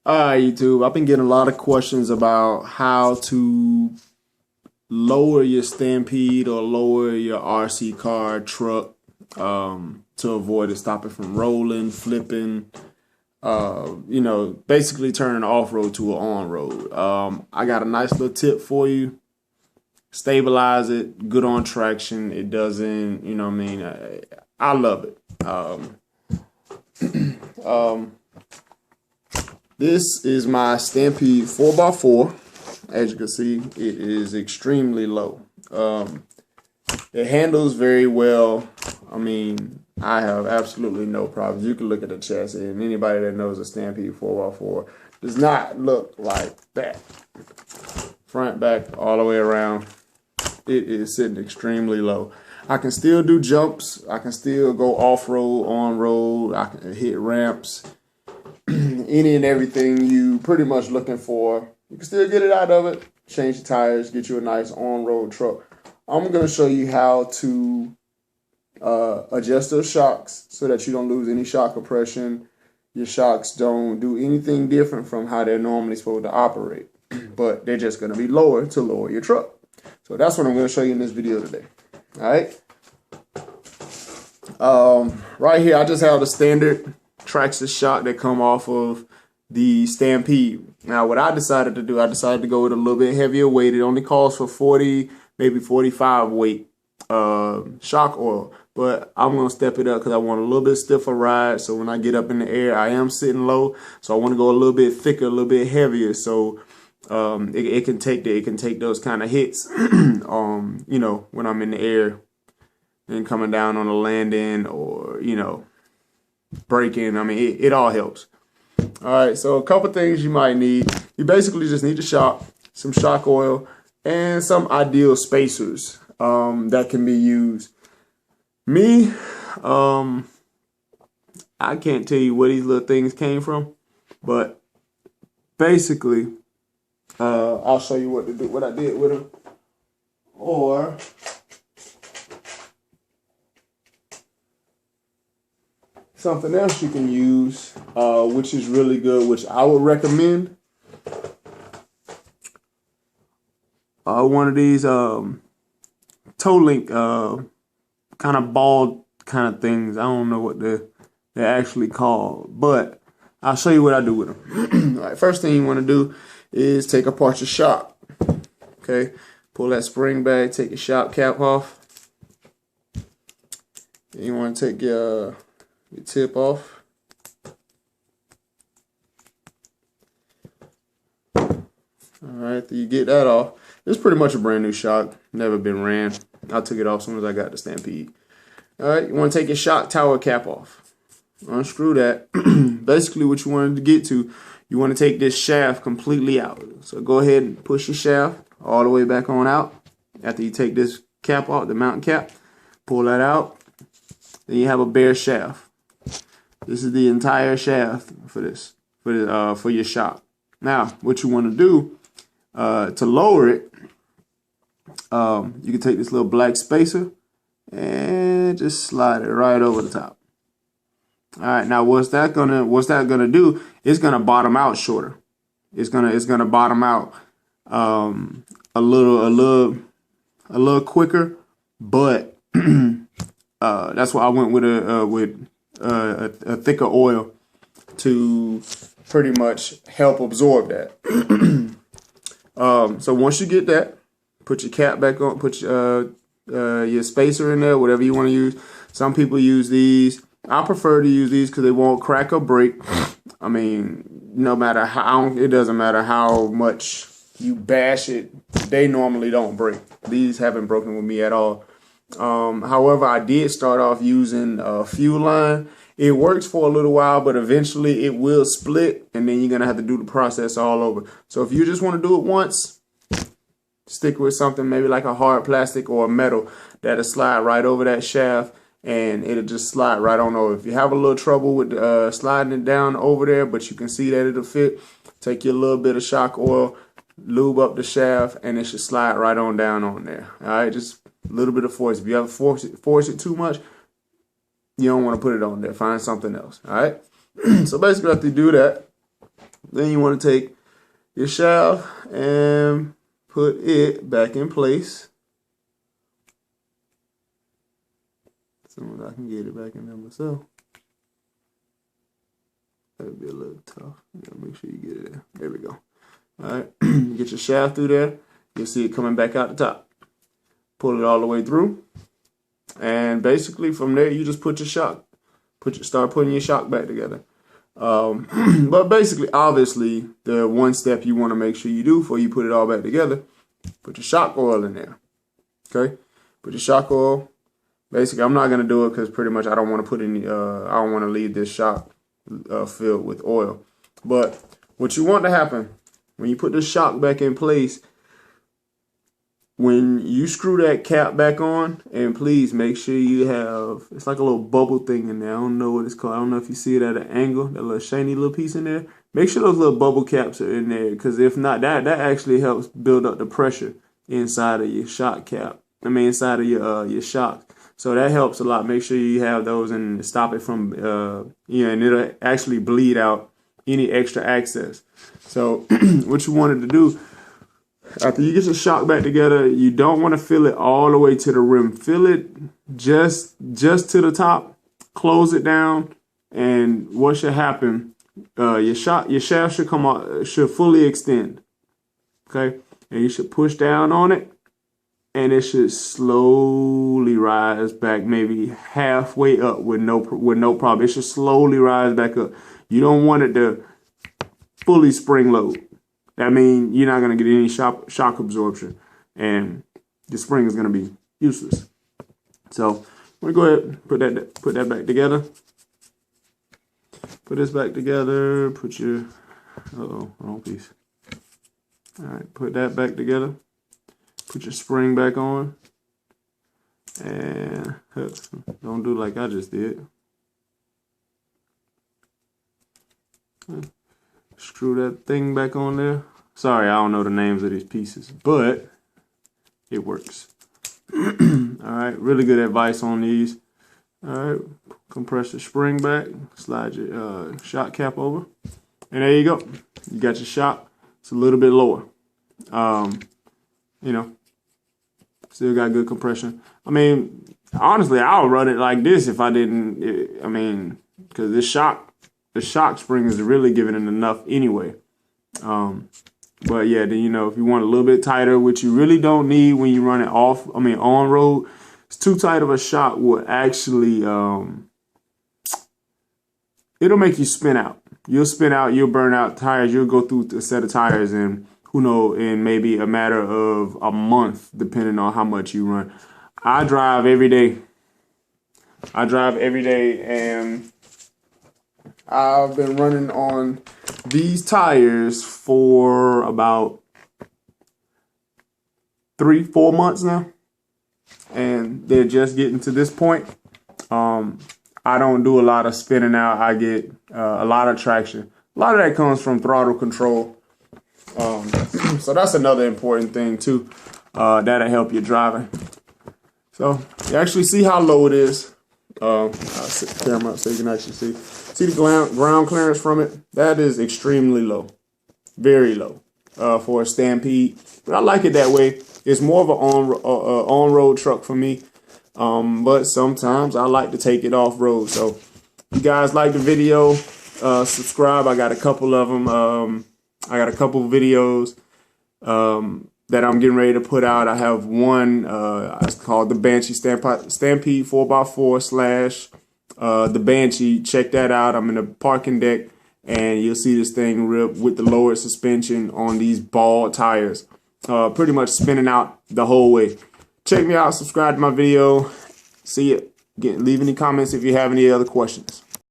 Alright, YouTube, I've been getting a lot of questions about how to lower your Stampede or lower your RC car truck to avoid it stopping from rolling, flipping, basically turning off-road to an on-road. I got a nice little tip for you. Stabilize it, good on traction. It doesn't, I love it. This is my Stampede 4x4. As you can see, it is extremely low. It handles very well. I have absolutely no problems. You can look at the chassis, and anybody that knows a Stampede 4x4 does not look like that. Front, back, all the way around. It is sitting extremely low. I can still do jumps. I can still go off-road, on-road. I can hit ramps. Any and everything you pretty much looking for. You can still get it out of it. Change the tires, get you a nice on-road truck. I'm going to show you how to adjust those shocks so that you don't lose any shock compression. Your shocks don't do anything different from how they're normally supposed to operate. But they're just going to be lower to lower your truck. So that's what I'm going to show you in this video today. Alright. Right here, I just have the standard Traxxas shock that come off of the Stampede. Now, what I decided to do, I decided to go with a little bit heavier weight. It only calls for 40, maybe 45 weight shock oil. But I'm going to step it up because I want a little bit stiffer ride. So when I get up in the air, I am sitting low. So I want to go a little bit thicker, a little bit heavier. So it can take those kind of hits, when I'm in the air and coming down on a landing or, braking. It all helps. All right, so a couple things you might need. You basically just need the shock, some shock oil, and some ideal spacers that can be used. Me, I can't tell you where these little things came from, but basically, I'll show you what I did with them. Or something else you can use, which is really good, which I would recommend. One of these toe link kind of ball kind of things. I don't know what they're actually called, but I'll show you what I do with them. All right, first thing you want to do is take apart your shock. Okay, pull that spring back, take your shock cap off. And you want to take your tip off. Alright, you get that off. It's pretty much a brand new shock. Never been ran. I took it off as soon as I got the Stampede. Alright, you want to take your shock tower cap off. Unscrew that. Basically what you wanted to get to, you want to take this shaft completely out. So go ahead and push your shaft all the way back on out. After you take this cap off, the mounting cap, pull that out. Then you have a bare shaft. This is the entire shaft for this, for your shock. Now, what you want to do to lower it, you can take this little black spacer and just slide it right over the top. All right, now what's that gonna do? It's gonna bottom out shorter. It's gonna bottom out a little quicker, but that's why I went with a thicker oil to pretty much help absorb that. So once you get that, put your cap back on, put your spacer in there, whatever you want to use. Some people use these. I prefer to use these because they won't crack or break. No matter how, it doesn't matter how much you bash it, they normally don't break. These haven't broken with me at all. However, I did start off using a fuel line. It works for a little while, but eventually it will split, and then you're going to have to do the process all over. So if you just want to do it once, stick with something maybe like a hard plastic or a metal that'll slide right over that shaft, and it'll just slide right on over. If you have a little trouble with sliding it down over there, but you can see that it'll fit, take your little bit of shock oil, lube up the shaft, and it should slide right on down on there. All right, just a little bit of force. If you ever force it too much, you don't want to put it on there. Find something else. All right. So basically, after you do that, Then you want to take your shaft and put it back in place. As soon as I can get it back in there myself. That'd be a little tough. You gotta make sure you get it there. There we go. Alright, get your shaft through there. You'll see it coming back out the top. Pull it all the way through. And basically from there you just put your shock. Start putting your shock back together. But basically, obviously, the one step you want to make sure you do before you put it all back together, put your shock oil in there. Okay? Put your shock oil. Basically, I'm not going to do it because pretty much I don't want to put any, I don't want to leave this shock filled with oil. But what you want to happen, when you put the shock back in place, when you screw that cap back on, and please make sure you have, it's like a little bubble thing in there. I don't know what it's called. I don't know if you see it at an angle, that little shiny little piece in there. Make sure those little bubble caps are in there, because if not, that actually helps build up the pressure inside of your shock cap. I mean, inside of your shock. So that helps a lot. Make sure you have those and stop it from, and it'll actually bleed out any extra access. So what you wanted to do, after you get your shock back together, you don't want to fill it all the way to the rim. Fill it just to the top. Close it down, and what should happen? Your shaft should come out, should fully extend. Okay, and you should push down on it, and it should slowly rise back, maybe halfway up with no problem. It should slowly rise back up. You don't want it to fully spring load. That means you're not going to get any shock absorption, and the spring is going to be useless. So I'm going to go ahead and put that back together. Put this back together. Put your, wrong piece. All right, put that back together. Put your spring back on. And don't do like I just did. Screw that thing back on there. Sorry, I don't know the names of these pieces, but it works. Alright, really good advice on these. Alright, compress the spring back, slide your shock cap over, and there you go. You got your shock. It's a little bit lower. Still got good compression. I mean, honestly, I would run it like this if I didn't, because the shock spring is really giving it enough anyway. But yeah, then if you want a little bit tighter, which you really don't need when you run it on road, it's too tight of a shock will actually it'll make you spin out. You'll spin out, you'll burn out tires, you'll go through a set of tires and who knows, in maybe a matter of a month, depending on how much you run. I drive every day. And I've been running on these tires for about 3-4 months now, and they're just getting to this point. I don't do a lot of spinning out. I get a lot of traction. A lot of that comes from throttle control. So that's another important thing too. That'll help your driving. So you actually see how low it is. I'll set the camera up so you can actually see. See the ground clearance from it? That is extremely low. Very low for a Stampede. But I like it that way. It's more of an on-road truck for me. But sometimes I like to take it off-road. So if you guys like the video, subscribe. I got a couple of them. I got a couple of videos that I'm getting ready to put out. I have one, it's called the Banshee Stampede 4x4 / the Banshee. Check that out. I'm in a parking deck, and you'll see this thing rip with the lowered suspension on these ball tires. Pretty much spinning out the whole way. Check me out. Subscribe to my video. See you. Leave any comments if you have any other questions.